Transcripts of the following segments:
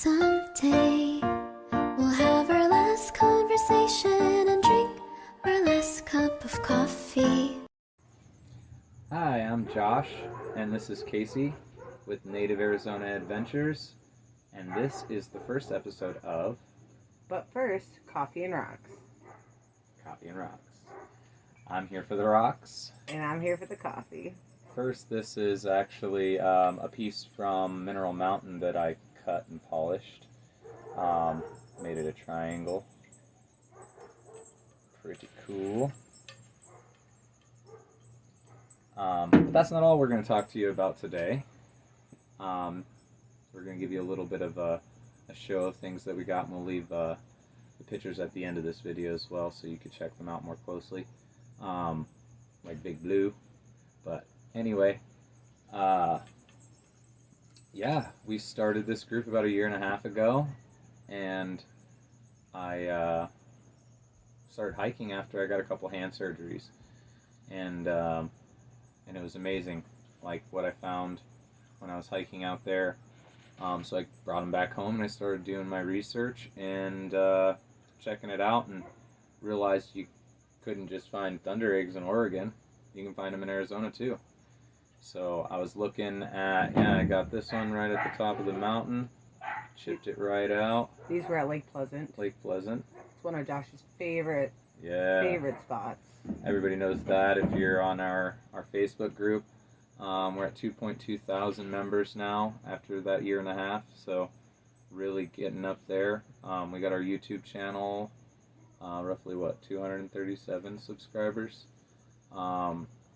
Someday we'll have our last conversation and drink our last cup of coffee. Hi, I'm Josh, and this is Casey with Native Arizona Adventures, and this is the first episode of But first, Coffee and Rocks. Coffee and Rocks. I'm here for the rocks. And I'm here for the coffee. First, this is actually a piece from Mineral Mountain that I cut and polished. Made it a triangle. Pretty cool. But that's not all we're going to talk to you about today. We're going to give you a little bit of a show of things that we got, and we'll leave the pictures at the end of this video as well, so you can check them out more closely, like Big Blue. But anyway, yeah, we started this group about 1.5 years ago, and I started hiking after I got a couple hand surgeries, and it was amazing, like what I found when I was hiking out there. So I brought them back home and I started doing my research and checking it out, and realized you couldn't just find thunder eggs in Oregon. You can find them in Arizona too. So I was looking at, I got this one right at the top of the mountain, chipped it right out. These were at Lake Pleasant. Lake Pleasant. It's one of Josh's favorite spots. Everybody knows that if you're on our Facebook group. We're at 2.2 thousand members now after that 1.5 years, so really getting up there. We got our YouTube channel, roughly 237 subscribers,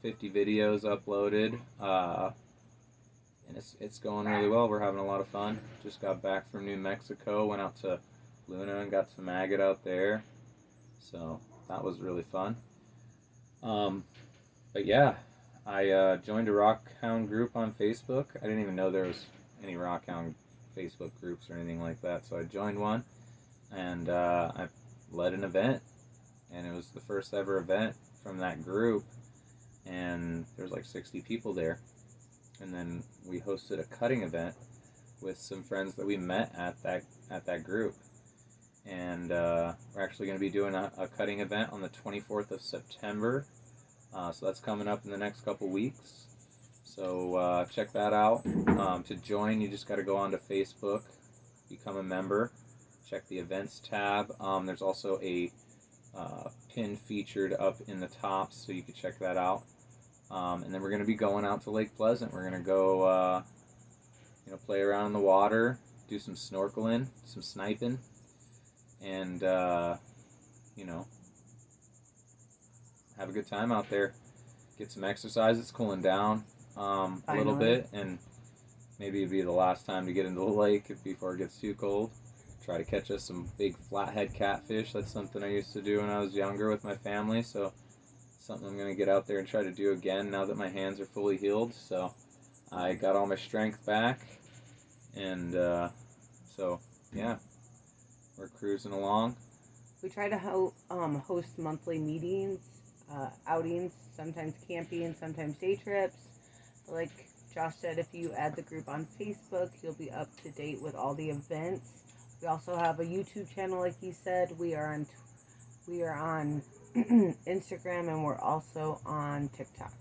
50 videos uploaded, and it's going really well. We're having a lot of fun. Just got back from New Mexico, went out to Luna and got some agate out there, so that was really fun. But yeah, I joined a rockhound group on Facebook. I didn't even know there was any rockhound Facebook groups or anything like that, so I joined one, and I led an event, and it was the first ever event from that group, and there was like 60 people there. And then we hosted a cutting event with some friends that we met at that group, and we're actually going to be doing a cutting event on the 24th of September. So that's coming up in the next couple weeks. So check that out. To join, you just got to go onto Facebook, become a member, check the events tab. There's also a pin featured up in the top, so you can check that out. And then we're going to be going out to Lake Pleasant. We're going to go, play around in the water, do some snorkeling, some sniping, and have a good time out there. Get some exercise. It's cooling down a little bit, and maybe it'd be the last time to get into the lake before it gets too cold. Try to catch us some big flathead catfish. That's something I used to do when I was younger with my family, so something I'm going to get out there and try to do again now that my hands are fully healed. So I got all my strength back, and so yeah, we're cruising along. We try to host monthly meetings, outings, sometimes camping, sometimes day trips. But like Josh said, if you add the group on Facebook, you'll be up to date with all the events. We also have a YouTube channel, like he said. We are on Instagram, and we're also on TikTok.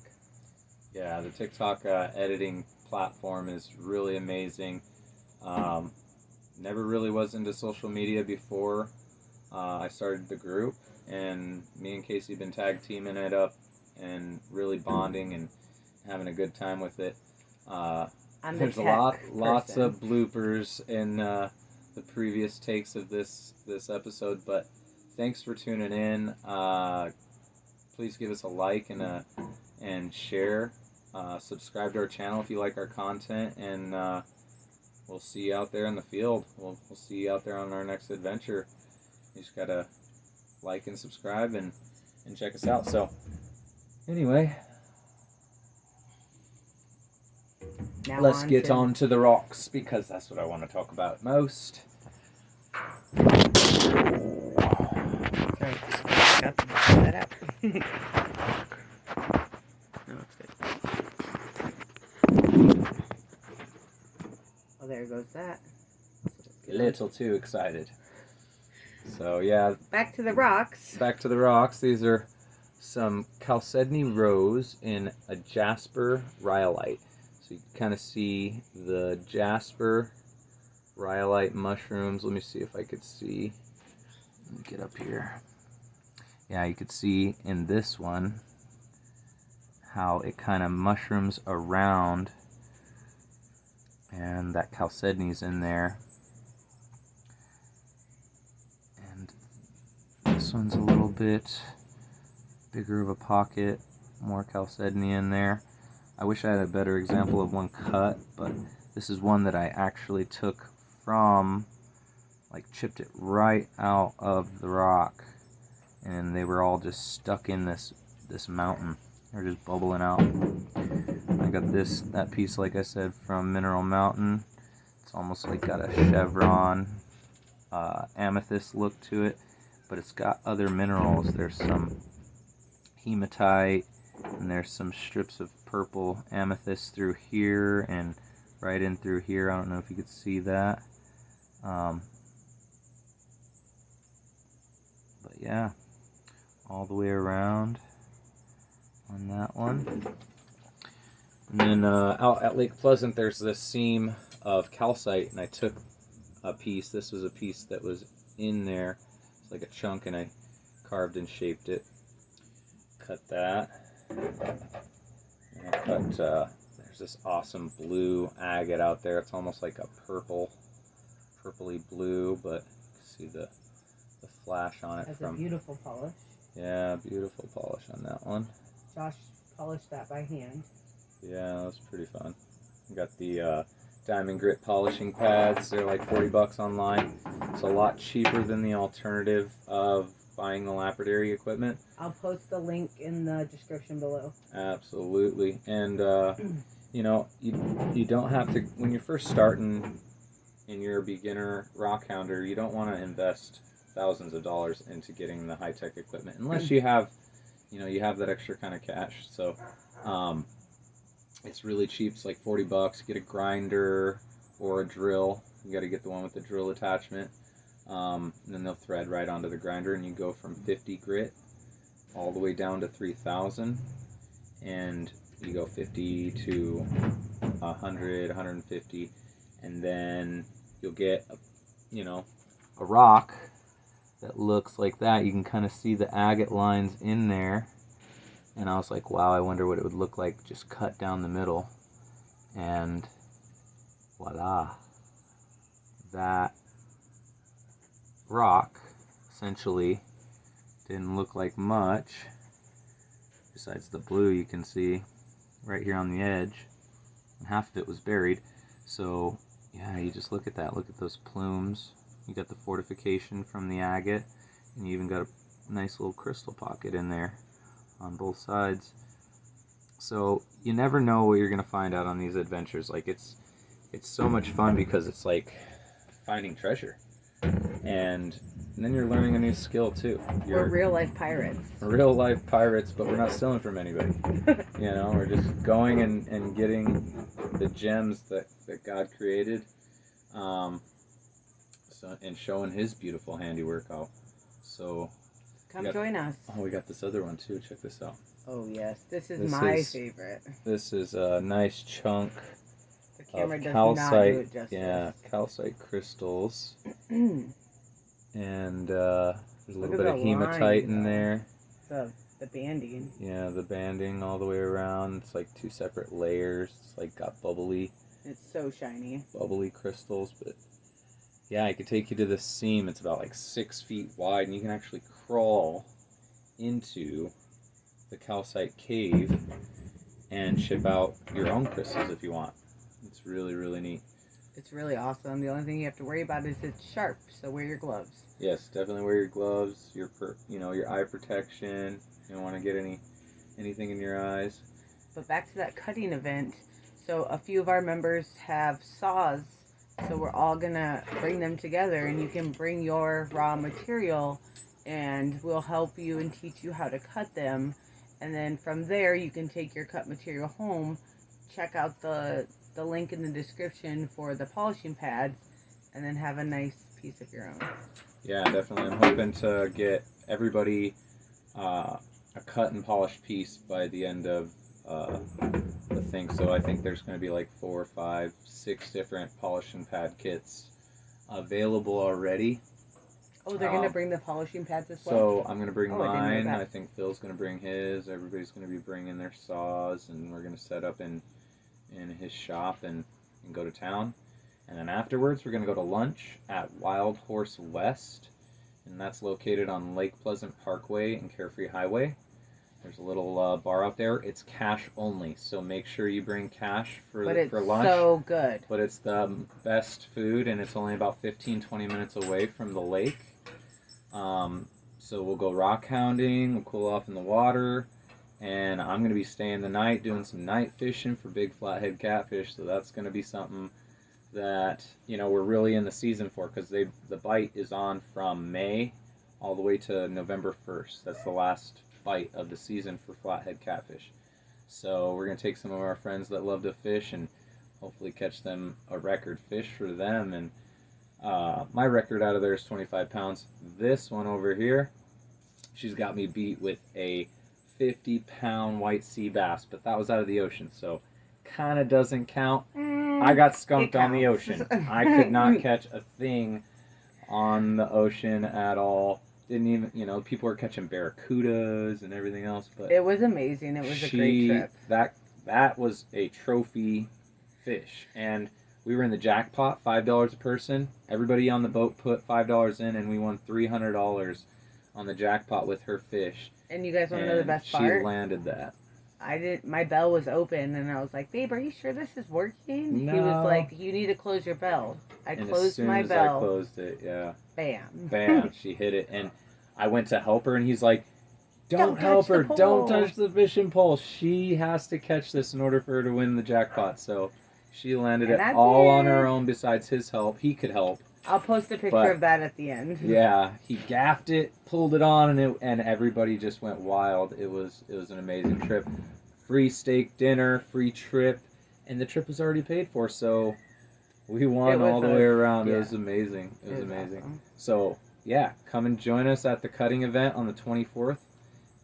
Yeah, the TikTok editing platform is really amazing. Never really was into social media before I started the group, and me and Casey have been tag teaming it up and really bonding and having a good time with it. There's lots of bloopers in the previous takes of this episode, but thanks for tuning in. Please give us a like and share. Subscribe to our channel if you like our content, and we'll see you out there in the field. We'll see you out there on our next adventure. You just gotta like and subscribe and check us out. So anyway, Now let's get on to the rocks, because that's what I want to talk about most. Sorry, got that out. No, it's good. Oh, there goes that. too. A little too excited. So yeah, Back to the rocks. back to the rocks. These are some chalcedony rose in a jasper rhyolite. So you can kind of see the jasper rhyolite mushrooms. Let me see if I could see. Let me get up here. Yeah, you could see in this one how it kind of mushrooms around, and that chalcedony's in there. And this one's a little bit bigger of a pocket, more chalcedony in there. I wish I had a better example of one cut, but this is one that I actually took from, like chipped it right out of the rock, and they were all just stuck in this mountain. They're just bubbling out. I got that piece, like I said, from Mineral Mountain. It's almost like got a chevron amethyst look to it, but it's got other minerals. There's some hematite, and there's some strips of purple amethyst through here and right in through here. I don't know if you could see that. But yeah, all the way around on that one. And then out at Lake Pleasant, there's this seam of calcite, and I took a piece. This was a piece that was in there. It's like a chunk, and I carved and shaped it. Cut that. And I cut, there's this awesome blue agate out there. It's almost like a purpley blue, but you can see the flash on it. That's a beautiful polish. Yeah, beautiful polish on that one. Josh polished that by hand. Yeah, that was pretty fun. I got the diamond grit polishing pads. They're like $40 online. It's a lot cheaper than the alternative of buying the lapidary equipment. I'll post the link in the description below. Absolutely. And you know, you don't have to, when you're first starting and you're a beginner rock hounder, you don't want to invest thousands of dollars into getting the high-tech equipment unless you have, you know, you have that extra kind of cash. So it's really cheap. It's like $40. Get a grinder or a drill. You got to get the one with the drill attachment. And then they'll thread right onto the grinder, and you go from 50 grit all the way down to 3,000, and you go 50 to 100, 150, and then you'll get a rock that looks like that. You can kind of see the agate lines in there, and I was like, wow, I wonder what it would look like just cut down the middle, and voila, that rock essentially didn't look like much besides the blue you can see right here on the edge, and half of it was buried. So yeah, you just look at that, look at those plumes. You got the fortification from the agate, and you even got a nice little crystal pocket in there on both sides. So you never know what you're gonna find out on these adventures. Like it's so much fun because it's like finding treasure, and then you're learning a new skill too. We're real life pirates. Real life pirates, but we're not stealing from anybody. You know, we're just going and getting the gems that God created, and showing His beautiful handiwork out. So Come join us. Oh, we got this other one too. Check this out. Oh yes, this is my favorite. This is a nice chunk The camera of does calcite. not do it justice. Yeah, calcite crystals. And there's a little bit of hematite in there. The banding. Yeah, the banding all the way around. It's like two separate layers. It's like got bubbly. It's so shiny. Bubbly crystals, but yeah, I could take you to this seam. It's about like 6 feet wide, and you can actually crawl into the calcite cave and ship out your own crystals if you want. It's really, really neat. It's really awesome. The only thing you have to worry about is it's sharp, so wear your gloves. Yes, definitely wear your gloves, your eye protection. You don't want to get anything in your eyes. But back to that cutting event. So a few of our members have saws, so we're all gonna bring them together, and you can bring your raw material, and we'll help you and teach you how to cut them. And then from there, you can take your cut material home. Check out the link in the description for the polishing pads, and then have a nice piece of your own. Yeah, definitely. I'm hoping to get everybody a cut and polished piece by the end of the thing. So I think there's going to be like 4, 5, 6 different polish and pad kits available already. Oh, they're going to bring the polishing pads as well? So I'm going to bring I didn't know mine. that. I think Phil's going to bring his. Everybody's going to be bringing their saws, and we're going to set up in his shop and go to town. And then afterwards, we're going to go to lunch at Wild Horse West, and that's located on Lake Pleasant Parkway and Carefree Highway. There's a little bar out there. It's cash only, so make sure you bring cash for lunch. But it's so good. But it's the best food, and it's only about 15-20 minutes away from the lake. So we'll go rock hounding, we'll cool off in the water, and I'm going to be staying the night doing some night fishing for big flathead catfish, so that's going to be something that, you know, we're really in the season for, because the bite is on from May all the way to November 1st. That's the last bite of the season for flathead catfish. So we're going to take some of our friends that love to fish and hopefully catch them a record fish for them. And my record out of there is 25 pounds. This one over here, she's got me beat with a 50-pound white sea bass, but that was out of the ocean, so kind of doesn't count. I got skunked on the ocean. I could not catch a thing on the ocean at all. Didn't even, you know, people were catching barracudas and everything else, but it was amazing. It was a great trip. That was a trophy fish, and we were in the jackpot, $5 a person. Everybody on the boat put $5 in, and we won $300 on the jackpot with her fish. And you guys want to know the best part? She landed that. My bell was open, and I was like, babe, are you sure this is working? No. He was like, you need to close your bell. I and closed as soon my as bell. I closed it, yeah. Bam. Bam. She hit it, and I went to help her, and he's like, don't touch help her. the Don't pole." touch the fishing pole. She has to catch this in order for her to win the jackpot. So she landed And it I all on did. her own besides his help. He could help. I'll post a picture But- of that at the end. Yeah, he gaffed it, pulled it on, and everybody just went wild. It was an amazing trip. Free steak dinner, free trip, and the trip was already paid for, so we won all the way around. yeah. It was amazing. It was amazing. Awesome. So yeah, come and join us at the cutting event on the 24th,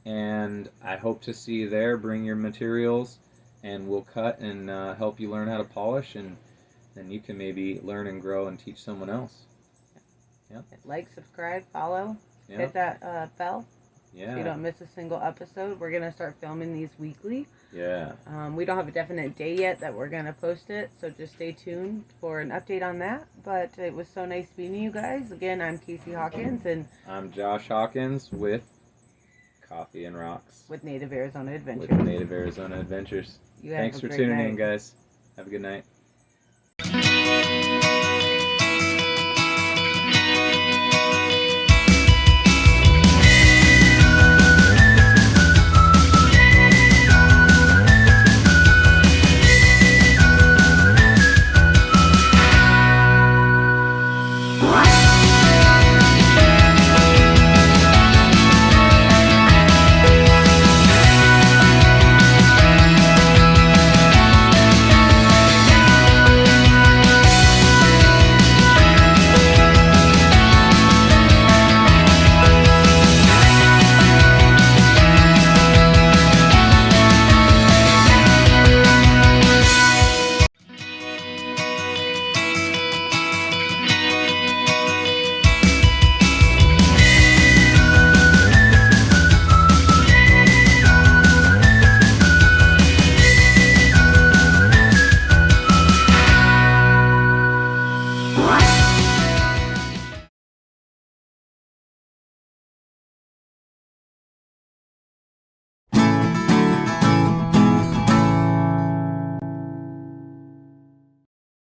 and I hope to see you there. Bring your materials, and we'll cut and help you learn how to polish, and then you can maybe learn and grow and teach someone else. Like, subscribe, follow, Yeah. hit that bell Yeah. so you don't miss a single episode. We're going to start filming these weekly. Yeah. We don't have a definite day yet that we're going to post it, so just stay tuned for an update on that. But it was so nice meeting you guys. Again, I'm Casey Hawkins, and I'm Josh Hawkins with Coffee and Rocks. with Native Arizona Adventures. With Native Arizona Adventures. You have Thanks a for great tuning night. in, guys. Have a good night.